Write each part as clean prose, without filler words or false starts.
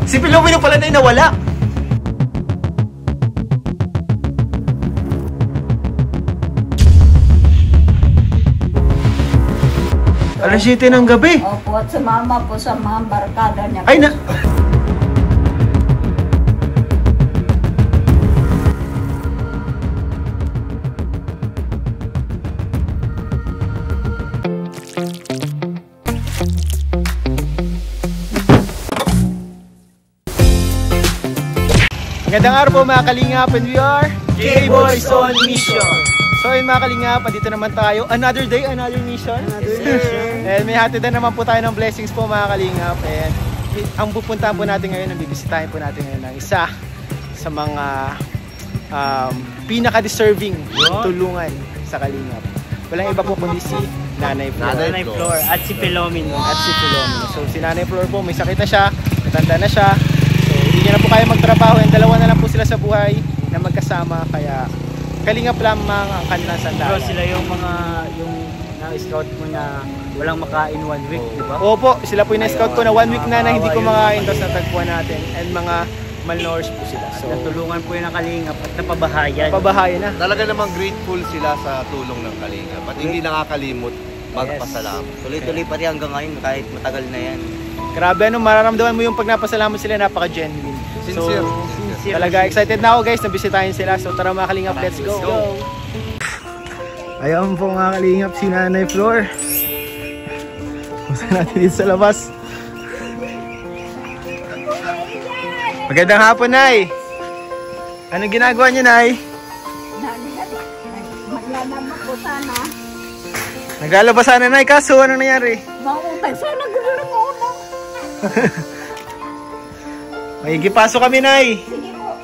Si Pilomino pala na nawala. Alas 7 ng gabi. Opo, at sumama po sa mga barkada niya. Ay na... Magandang araw po mga kalingap, and we are K-Boys on Mission. So yun mga kalingap, dito naman tayo. Another day, another mission. And may hatid na naman po tayo ng blessings po mga kalingap. And ang pupuntahan po natin ngayon, ang bibisitahin po natin ngayon ng isa sa mga pinaka-deserving tulungan sa kalingap. Walang iba po kundi si Nanay Flor. Nanay Flor at si Pilomino. So si Nanay Flor po, may sakit na siya, matanda na siya. So hindi niya na po kaya magtrabaho, and dalawa na lang po sila sa buhay na magkasama, kaya kalingap lamang ang kanilang sandalan. So sila yung mga na-scout mo na walang makain 1 week, di ba? Opo, sila po yung na-scout ko na 1 week na hindi ko makain, tapos natagpuan natin, and mga malnourished po sila. So natulungan po yung kalingap at napabahayan. Pabahayan na. Talaga namang grateful sila sa tulong ng kalingap at hindi nakakalimot magpasalamat. Tuloy-tuloy pa rin hanggang ngayon kahit matagal na yan. Grabe, ano, mararamdaman mo yung pag napasalamat sila, napaka-genuine. Sincere. Talaga excited na ako guys na bisitahin sila. So tara mga kalingap, let's go. Ayan po mga kalingap, si Nanay Flor. Pusa natin dito sa labas. Magandang hapon, Nay. Anong ginagawa niyo, Nay? Maglalaba po sana. Naglalaba sana, Nay, kaso ano nangyari? Mautay sana gulo ng ulo. May gipaso kami, Nay. Sige po.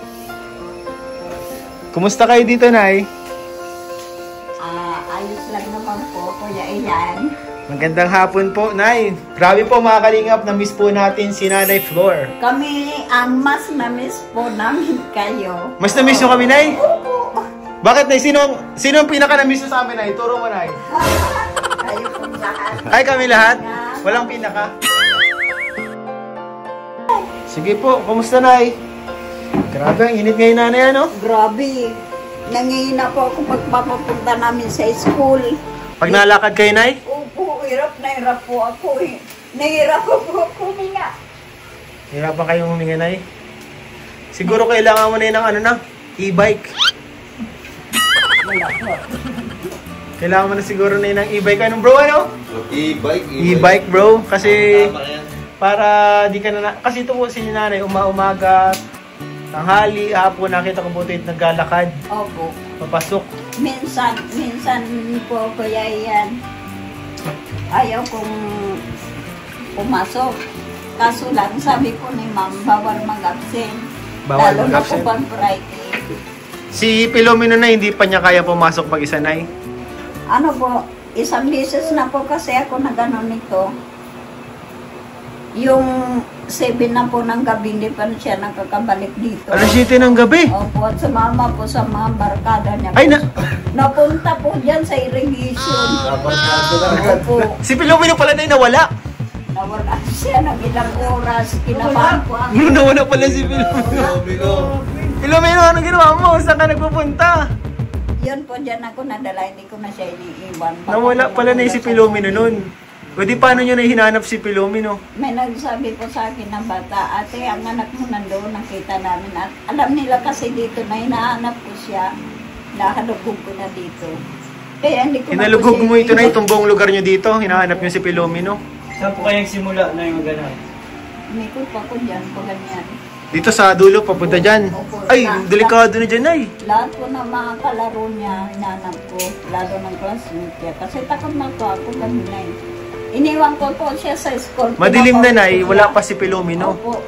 Kumusta kayo dito, Nay? Ayos lang naman po, Kuya Ian. Magandang hapon po, Nay. Grabe po mga kalingap, na-miss po natin si Nanay Flor. Kami ang mas na-miss po namin kayo. Mas na-miss nyo kami, Nay? Opo. Bakit, Nay? Sino ang pinaka-na-miss nyo sa amin, Nay? Turo mo, Nay. Kayo po lahat. Ay, kami lahat? Walang pinaka? Sige po, kumusta, Nay? Grabe, ang init ngayon, Nanay, ano? Grabe. Nangihina po ako pagpapapunta namin sa school. Pag nalakad kayo, Nay? Opo, hirap na hirap po ako eh. Nahirap po ako huminga. Hirapan kayong huminga, Nay? Siguro kailangan mo na yun ng ano na, e-bike. Wala po. Kailangan mo na siguro na yun ng e-bike. Anong bro, ano? E-bike. E-bike, bro. Kasi para di ka na... Kasi ito po si Nanay, umaga, tanghali, hapon, nakita ko buti naglalakad. Opo. Papasok. Minsan po Kuya Ian, ayaw kong pumasok. Kaso lang, sabi ko ni Ma'am, bawal mag-absent. Bawal Lalo mag-absent. na po pag Friday. Si Pilomino na hindi pa niya kaya pumasok mag-isa, Nay. Ano po, isang beses na po kasi ako na gano'n nito. Yung 7 na po ng gabi, hindi pa siya nakakabalik dito. Alas 7 ng gabi. Opo, at sumama po sa mga barkada niya. Ay, na... Napunta po dyan sa irrigation. Opo. Si Pilomino pala na nawala. Nawala siya ng ilang oras. Kinabahan ko ang... Nawala pala si Pilomino. Pilomino, anong ginawa mo? Saan ka nagpupunta? Yun po, dyan ako nadala. Hindi ko na siya iniiwan. Nawala pala na si Pilomino nun. O di paano nyo na hinanap si Pilomino? May nagsabi po sa akin ng bata, ate, ang anak mo nandoon, nakita namin. At alam nila kasi dito na hinahanap ko siya. Nakalugog ko na dito. Kaya hindi ko Hinalugog na po mo ito na itong buong lugar nyo dito. Hinahanap nyo si Pilomino. Saan po kayang simula na yung gano'n? Umikot pa ko dyan, po ganyan. Dito sa dulo, papunta dyan. Ay, delikado na dyan, Nay. Lahat po ng mga kalaro niya, hinahanap ko. Lalo ng classmate niya. Kasi takot na po ako kanina eh. Iniwan ko po siya sa school. Madilim na, Nay. Wala pa si Pilomino. Opo.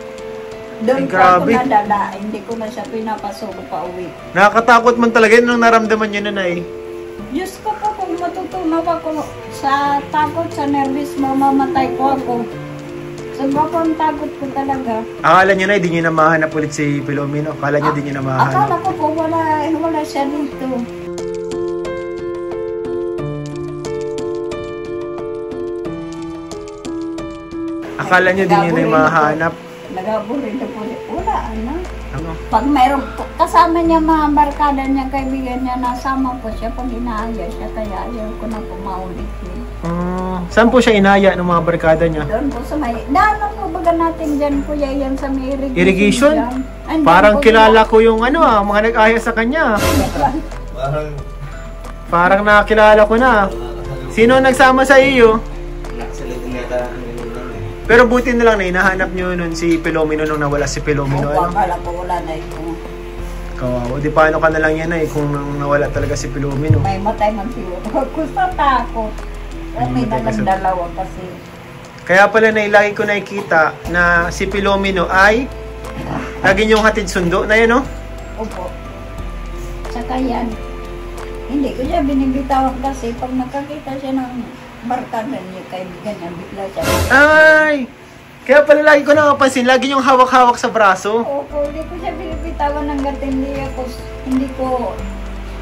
Doon Ay, po ako grabe. nadala. Hindi ko na siya pinapasok pa uwi. Nakakatakot man talaga yun nung naramdaman nyo na, Nay. Diyos ko po, kung matutunaw ako sa takot, sa nervous, mamamatay ko ako. Sobrang takot ko talaga. Akala nyo na, hindi nyo na mahanap ulit si Pilomino. Akala nyo, hindi nyo na mahanap. Akala ko po, wala siya dito. Akala nyo, hindi nyo na mahanap. nag-aburrido po. Wala, ano. Ano? Pag mayroong kasama niya mga barkada niya, kaibigan niya, nasama po siya pag inaaya siya, kaya ayaw ko na po maulit yun. Saan po siya inaya ng mga barkada niya? Doon po sa may, daanan po baga natin dyan, kuya, yan sa may irrigation. Irrigation? dyan. Andyan Parang po kilala ko yung ano mga nag-aya sa kanya. Parang Parang nakakilala ko na. Sino nagsama sa iyo? Sa loob na ata ang ganun lang eh. Pero buti na lang na hinahanap niyo nun si Pilomino nung nawala si Pilomino. Opo, Ano? akala ko wala na ito. Kawawa. Di paano ka na lang yan kung nawala talaga si Pilomino. May matay man siguro. Ako sa takot. May matay ka sa- dalawa kasi. Kaya pala lagi ko nakikita na si Pilomino ay lagi niyong hatid sundo na yan, no? Opo. Saka yan, hindi ko siya binibitawan kasi pag nakakita siya ng barkada niya, kaibigan niya, bigla siya. Ay! Kaya pala lagi ko nakapansin, lagi niyong hawak-hawak sa braso. Opo, hindi ko siya binibitawan ng gatin, hindi ko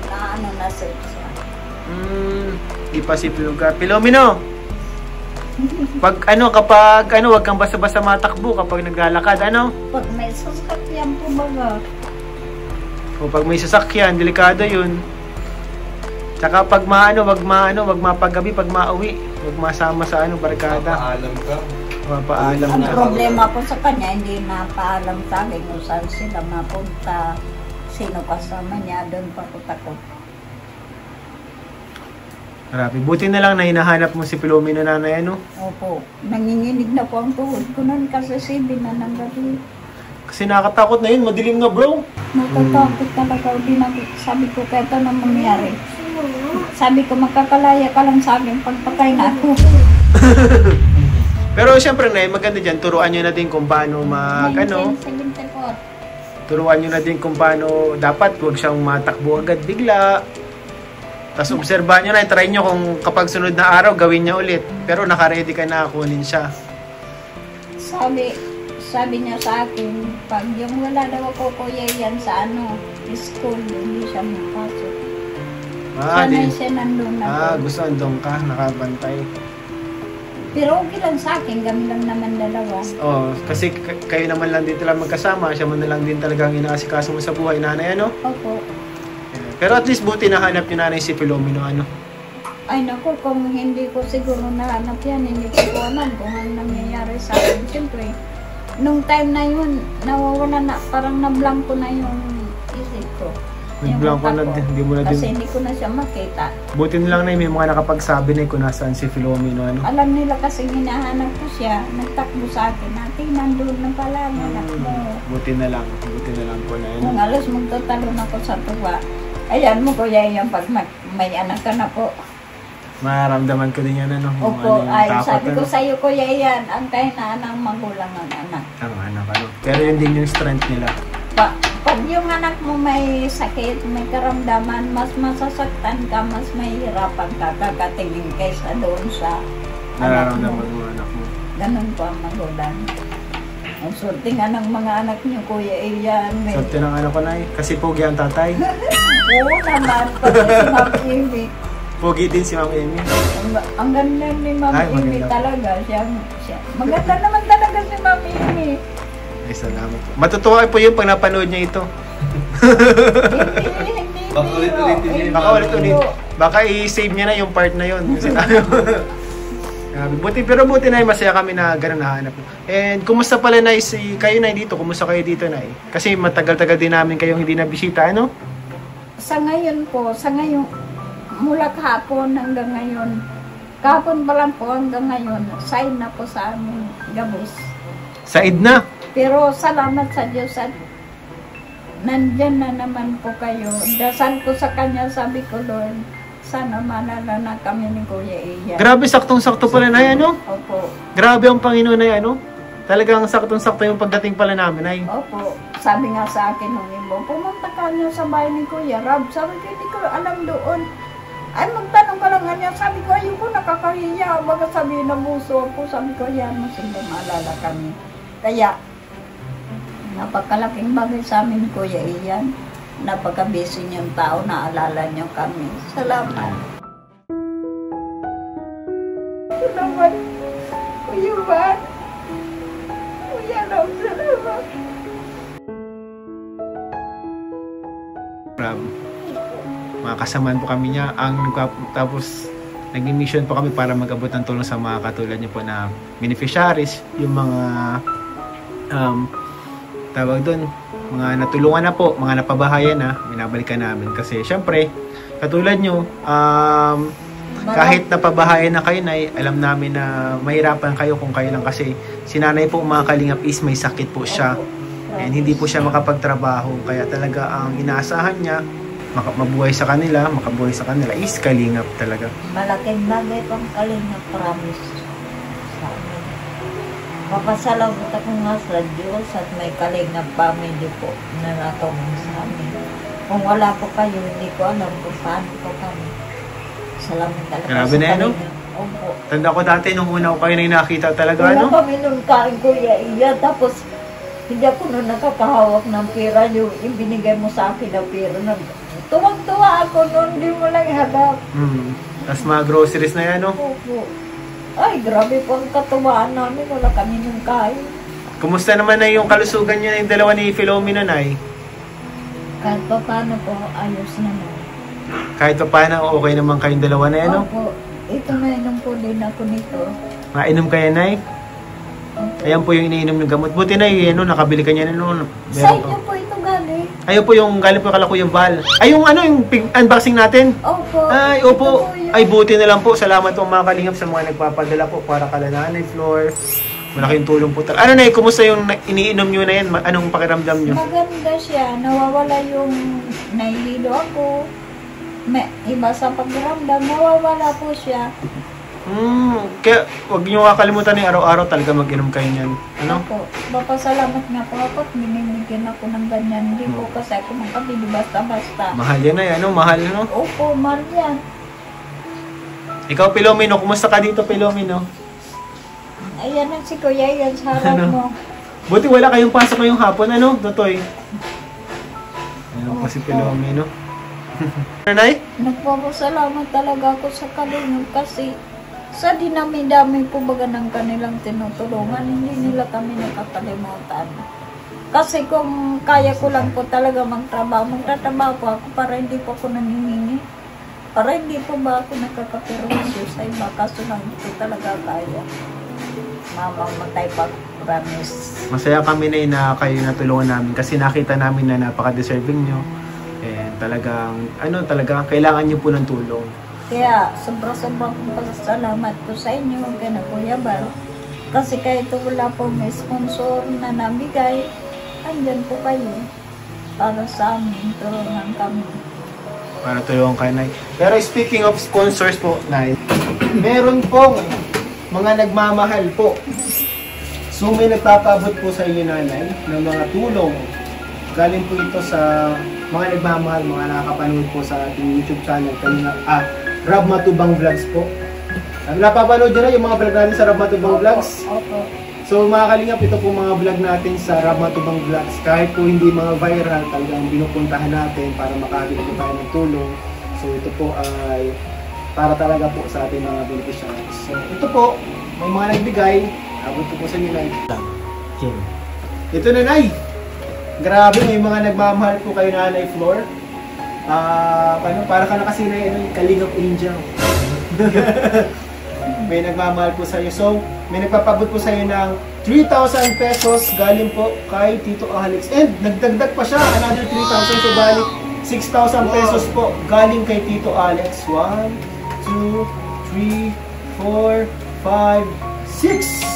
na search siya. Di pa si Pilomino. Kapag wag kang basta-basta matakbo kapag naglalakad, ano? Pag may sasakyan po baga, O pag may sasakyan, delikado yun. Tsaka pag wag mapagabi pag mauwi. Wag masama sa barkada. papaalam ka. Mapaalam ang na. problema po sa kanya, hindi napaalam sa akin kung saan sila mapunta, sino kasama niya, doon pa ko takot. Grabe. Buti na lang na hinahanap mo si Pilomino nanay, ano? Opo, nanginginig na po ang tuhod ko nun kasi 7 na ng gabi. Kasi nakakatakot na yun. Madilim na, bro. Natatakot talaga. Sabi ko, kaya ito na mangyari. Sabi ko, magkakalaya ka lang sa akin pagpatay na ako. Pero syempre na maganda dyan. Turuan nyo na din kung paano 1974. turuan nyo na din kung paano dapat huwag siyang matakbo agad bigla. Tapos obserbahan nyo na, try nyo kung kapag sunod na araw, gawin niya ulit. Pero naka-ready ka na, kunin siya. Sabi niya sa akin, pag yung wala daw ako kuya yan sa school, hindi siya mapasok. Sanay siya nandun na. gusto andong ka, nakabantay. Pero okay lang sa akin, kami lang naman dalawa. Kasi kayo naman lang din talaga magkasama, siya man na lang din talagang inaasikaso mo sa buhay, nanay, ano? Opo. Pero at least buti nahanap yung nanay si Pilomino, ano? Ay naku, kung hindi ko siguro nahanap yan, hindi ko po alam kung ano nangyayari sa akin. Siyempre, nung time na yun, nawawala na, parang nablangko na yung isip ko. Nagblanko na din, hindi mo na Kasi din. hindi ko na siya makita. Buti na lang na may mga nakapagsabi na kung nasaan si Filomeno, ano? Alam nila kasi hinahanap ko siya, nagtakbo sa akin, natin nandun na pala, anak mo. Buti na lang po na yun. Kung alas magtatalon ako sa tuwa, ayan mo kuya yan pag may anak ka na po. Maramdaman ko din yan, ano? Yung Opo, yung ay takot, sabi ko ano? sa'yo kuya yan, ang kahinaan ng magulang ng anak. Ang anak, ano? Pero yun din yung strength nila. Pag yung anak mo may sakit, may karamdaman, mas masasaktan ka, mas mahihirapan ka kakatingin kaysa doon sa anak mo. Nararamdaman mo anak mo. Ganun po ang magulang. Ang swerte nga ng mga anak niyo, Kuya Elian. Swerte ng anak ko na eh. Kasi pogi ang tatay. Oo naman, pati si Ma'am Amy. Pogi din si Ma'am Amy. Ang ganda ni Ma'am Ay, Amy maganda. talaga. Siya. Maganda naman talaga si Ma'am Amy. Ay, salamat po. Matutuwa po yun pag napanood niya ito. Hindi Baka ulit-ulitin niya yung Baka ulit-ulit. Baka i-save niya na yung part na yun. Yung sinabi mo. Grabe. Pero buti na masaya kami na gano'n nahanap. And kumusta pala na kayo na dito? Kumusta kayo dito na Kasi matagal-tagal din namin kayong hindi nabisita, ano? Sa ngayon po, mula kahapon hanggang ngayon, kahapon pa lang po hanggang ngayon, sign na po sa aming gabos. Said na. Pero salamat sa Diyos at nandyan na naman po kayo. Dasal ko sa Kanya, sabi ko, Lord, sana malala na kami ni Kuya Iya. Grabe, saktong-sakto pala na yan, no? Opo. Grabe ang Panginoon na yan, no? Talagang saktong-sakto yung pagdating pala namin, ay. Opo. Sabi nga sa akin nung ibo, pumunta ka niya sa bahay ni Kuya Rab. Sabi ko, hindi ko alam doon. Ay, magtanong ka lang nga niya. Sabi ko, ayoko, nakakahiya. Baga sabihin na buso ako. Sabi ko, yan mo sila maalala kami. Kaya, napakalaking bagay sa amin, Kuya Iyan. Napaka-busy niyong tao na alala niyo kami. Salamat. Salamat, Kuya Van. Kuya Rob, salamat. Rab. Mga kasamaan po kami niya. Tapos nag-mission po kami para mag-abot ng tulong sa mga katulad niyo po na beneficiaries, yung mga tawag doon, mga natulungan na po, mga napabahayan na, binabalikan namin. Kasi syempre, katulad nyo, kahit napabahayan na kayo, Nay, alam namin na mahirapan kayo kung kayo lang kasi si nanay po, mga kalingap, is may sakit po siya. And hindi po siya makapagtrabaho. Kaya talaga ang inaasahan niya, mabuhay sa kanila, makabuhay sa kanila, is kalingap talaga. Malaking bagay pang kalingap, promise sa amin. Papasalamat ako nga sa Diyos at may kalingap family po na natulong sa amin. Kung wala po kayo, hindi ko alam kung paano po kami. Salamat talaga. Grabe na yan, no? Opo. Tanda ko dati, nung una ko kayo na nakita talaga, Wala no? kami nung kain Kuya Iya, tapos hindi ako nung nakakahawak ng pera, yung ibinigay mo sa akin na pera. Tuwang-tuwa ako noon, hindi mo lang hadap. Tapos mga groceries na yan, no? Opo. Ay, grabe po ang katuwaan namin, wala kami nung kain. Kumusta naman na yung kalusugan nyo na yung dalawa ni Philomena, Nay? Kahit pa paano po, ayos naman. Kahit pa paano, okay naman kayong dalawa na yan, no? Opo, ito na inom po din ako nito. Mainom kayo, Nay? Opo. Ayan po yung iniinom ng gamot. Buti na yun, nakabili ka niya na noon. Sa inyo po ito galing. Ayun po yung galing po kala Kuya Val. Ay, yung ano, yung unboxing natin. Opo. Ay, ito opo. po yun. Ay, buti na lang po. Salamat po mga kalingap sa mga nagpapadala po para kala Nanay Flor. Malaking tulong po. Ano na, kumusta yung iniinom nyo na yan? Anong pakiramdam nyo? Maganda siya. Nawawala yung nahihilo ako. May iba sa pakiramdam. Nawawala po siya. Kaya wag nyo kakalimutan na araw-araw talaga mag-inom kayo niyan. Ano? Opo. Papasalamat nga po ako at binibigyan ako ng ganyan. Hindi po kasi ako makabili basta-basta. Mahal yan na, ano? Mahal, no? Opo, mahal yan. Ikaw, Philomeno, kumusta ka dito, Philomeno? Ayan ang si Kuya, yan sa harap Ano? mo. Buti wala kayong pasok ngayong hapon, ano, Totoy? Ayan po si Philomeno. Nanay? Nagpapasalamat talaga ako sa kalingap kasi sa dinami-dami po baga ng kanilang tinutulungan, hindi nila kami nakakalimutan. Kasi kung kaya ko lang po talaga magtatrabaho po ako para hindi po ako nangingi. Para hindi po ba ako nakakaperwisyo sa iba, kaso lang hindi ko talaga kaya. Mamamatay pa, promise. Masaya kami na kayo natulungan namin kasi nakita namin na napaka-deserving nyo. And talagang kailangan nyo po ng tulong. Kaya sobra-sobra kong pasasalamat po sa inyo, kay na Kuya Bal. Kasi kahit wala po may sponsor na nabigay, andyan po kayo para sa amin, tulungan kami. Para tulungan kayo, Nay. Pero speaking of sponsors po, Nay, meron pong mga nagmamahal po. So may nagpapabot po sa inyo, Nanay, ng mga tulong. Galing po ito sa mga nagmamahal, mga nakakapanood po sa ating YouTube channel. Rab Matubang Vlogs po. Napapanood nyo na yung mga vlog natin sa Rab Matubang Vlogs? Opo. So mga kalingap, ito po mga vlog natin sa Rab Matubang Vlogs. Kahit po hindi mga viral, talagang binupuntahan natin para makakita po tayo ng tulong. So ito po ay para talaga po sa ating mga beneficiaries. So ito po, may mga nagbigay. Abot ko po sa inyo, Nay. Ito na, Nay. Grabe, may mga nagmamahal po kayo, Nanay Flor. Para ka nakasinay, Kalingap Angel. May nagmamahal po sa iyo. So, may nagpapabot po sa iyo ng 3,000 pesos galing po kay Tito Alex. And nagdagdag pa siya, another 3,000. So, balik 6,000 pesos po galing kay Tito Alex. 1, 2, 3, 4, 5, 6.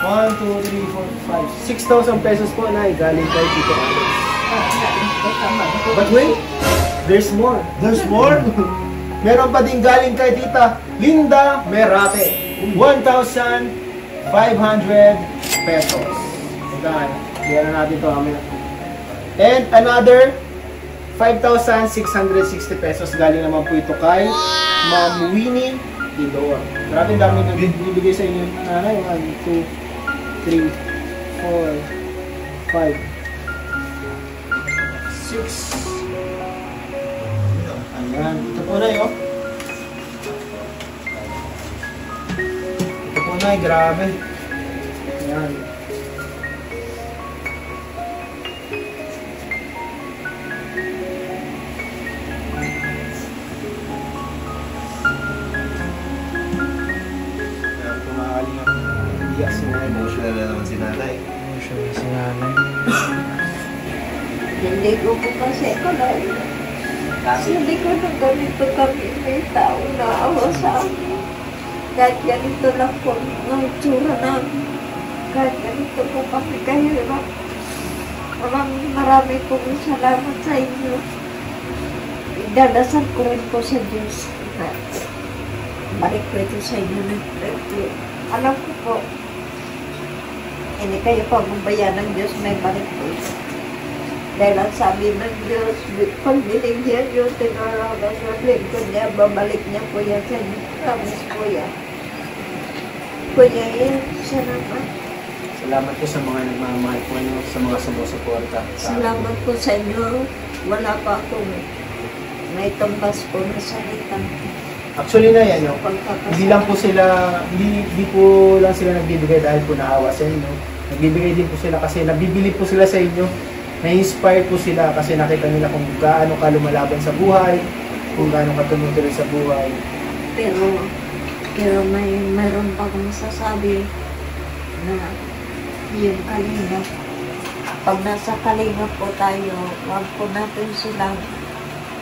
1, 2, 3, 4, 5. 6,000 pesos po na galing kay Tito Alex. But wait, there's more. There's more? Meron pa din galing kay Tita Linda Merate. 1,500 pesos. Ikaw, bigyan na natin ito. And another 5,660 pesos. Galing naman po ito kay Ma'am Winnie Idor. Maraming dami na bibigay sa inyo. 1, 2, 3, 4, 5, 6. Ayan. Ito po na yun. Ito po na, grabe. Ayan. na naman si nanay. Emotional si nanay. Hindi ko po kasi kalay. Hindi ko na ganito kami may tao na awa sa amin. Kahit ganito lang po ang tsura namin. Kahit ganito po kami kahirap. Marami pong salamat sa inyo. Idadasal ko rin po sa Diyos na balik ko ito sa inyo. Alam ko po, hindi kayo pababayaan ng Diyos, may balik po ito. Dahil ang sabi ng Diyos, pag binigyan nyo, tinaragan nyo, lingkod niya, babalik niya po yan sa inyo. Promise po yan. Kuya yan, siya naman. Salamat po sa mga nagmamahal po nyo, sa mga sumusuporta. Salamat po sa inyo. Wala pa akong may tumbas po na salita. Actually na yan, no? Hindi lang po sila, hindi po lang sila nagbibigay dahil po naawa sa inyo. Nagbibigay din po sila kasi nabibili po sila sa inyo. Na-inspire po sila kasi nakita nila kung gaano ka lumalaban sa buhay, kung gaano ka tumutuloy sa buhay. Pero mayroon pa akong masasabi na yung kalinga. Pag nasa kalinga po tayo, wag po natin silang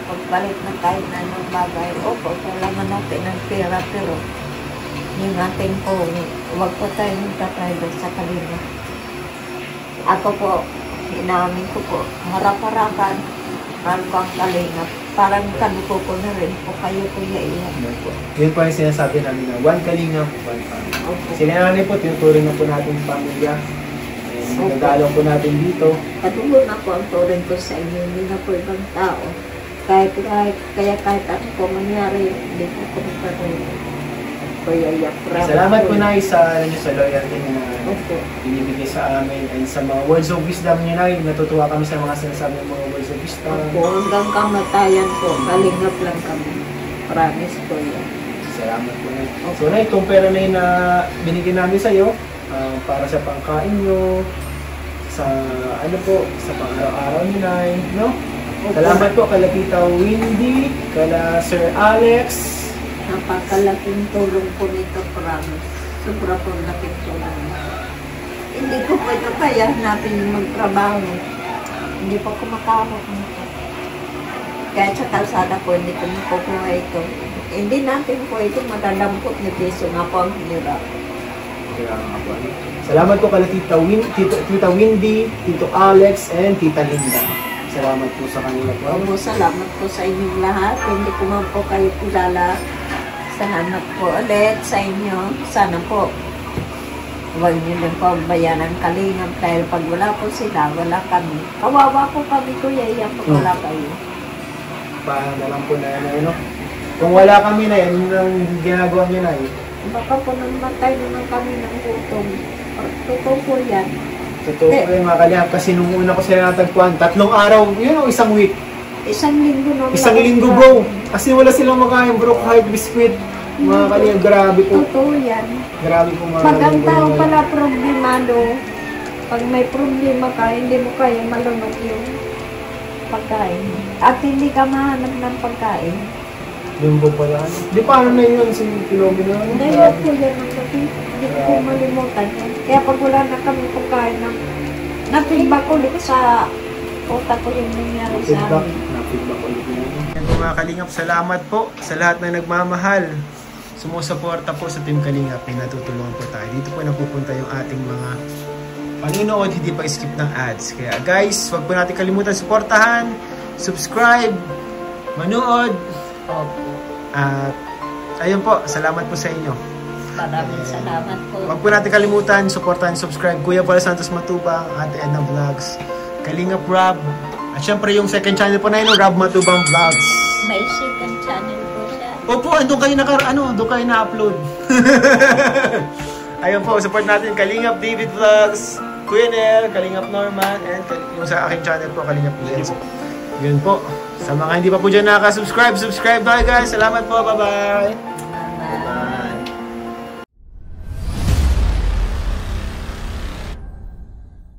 pagpalit ng kahit na anong bagay. Opo, kailangan natin ng pera, pero yung ating po, wag po tayo magtataydo sa kalinga. Ako po, inamin ko po, harap-harapan, mahal ko ang kalinga. Parang kanuko ko na rin po kayo, Kuya Ian. Yun po yung sinasabi namin na one kalinga, one family. Opo. Kasi nanay po, tinuturing na po natin yung pamilya. Nagdalaw po natin dito. Patuloy na po ang turing ko sa inyo, hindi na po ibang tao. Kahit ano po mangyari, hindi po ko magpatuloy. Kuya Ian, Salamat po na sa loyalty na Opo. binibigay sa amin and sa mga words of wisdom niyo na. Natutuwa kami sa mga sinasabi ng mga words of wisdom. Opo, hanggang kamatayan po, kalingap lang kami. Promise po yan. Salamat po na. So na itong pera na yun na binigyan namin sa iyo para sa pangkain nyo, sa ano po, sa pang-araw-araw niyo na, no? Opo. Salamat po kala Tita Windy, kala Sir Alex. Napakalaking tulong po nito, promise. Sobra po laking tulong. Hindi ko pa ito kaya natin magtrabaho. Hindi pa kumakaroon nito. Kahit sa kalsada po, hindi ko makukuha ito. Hindi natin po ito madadampot ni Piso nga po ang hirap. Salamat po kala Tita Windy, Tito Alex, and Tita Linda. Salamat po sa kanila po. Opo, salamat po sa inyong lahat. Hindi ko man po kayo kilala. Salamat po ulit sa inyo. Sana po huwag niyo lang po bayan ang kalingap dahil pag wala po sila, wala kami. Kawawa po kami, Kuya Ian, pag wala kayo. Paano na lang po na yan, no? Kung wala kami na yan, yun ang ginagawa niyo na yun. Baka po namatay naman kami ng gutom. Totoo po yan. Totoo po yung mga kalingap kasi nung una ko sila natagpuan, 3 araw, yun o, isang week. Isang linggo naman. Isang linggo, bro. Kasi wala silang makain, bro, kahit biskwit. Mga kalingap, grabe po. Totoo yan. Grabe po mga Pag ang kalingap. tao pala problemado, pag may problema ka, hindi mo kaya malunok yung pagkain. At hindi ka mahanap ng pagkain. Yung po pala. Di paano na yun si Pilomino? Ngayon po yan ang gabi. Hindi ko malimutan yan. Kaya pag wala na kami pagkain ng na-feedback ulit sa utak ko yung nangyari sa amin. Na-feedback ulit na yun. Yan po mga kalingap, salamat po sa lahat na nagmamahal. Sumusuporta po sa Team Kalingap. May natutulungan po tayo. Dito po napupunta yung ating mga panunood, hindi pa skip ng ads. Kaya guys, huwag po natin kalimutan suportahan, subscribe, manood. At ayun po, salamat po sa inyo. Maraming salamat po. Huwag po natin kalimutan, suportahan, subscribe. Kuya Paul Santos Matubang, Ate Edna Vlogs, Kalingap Rob, at syempre yung second channel po na yun, Rob Matubang Vlogs. May second channel po siya. Opo, doon kayo na-upload. Ayun po, support natin Kalingap David Vlogs, Kuya Nel, Kalingap Norman, and yung sa aking channel po, Kalingap Lienzo. Yun po. Sa mga hindi pa po dyan nakaka-subscribe, subscribe tayo guys. Salamat po, bye-bye!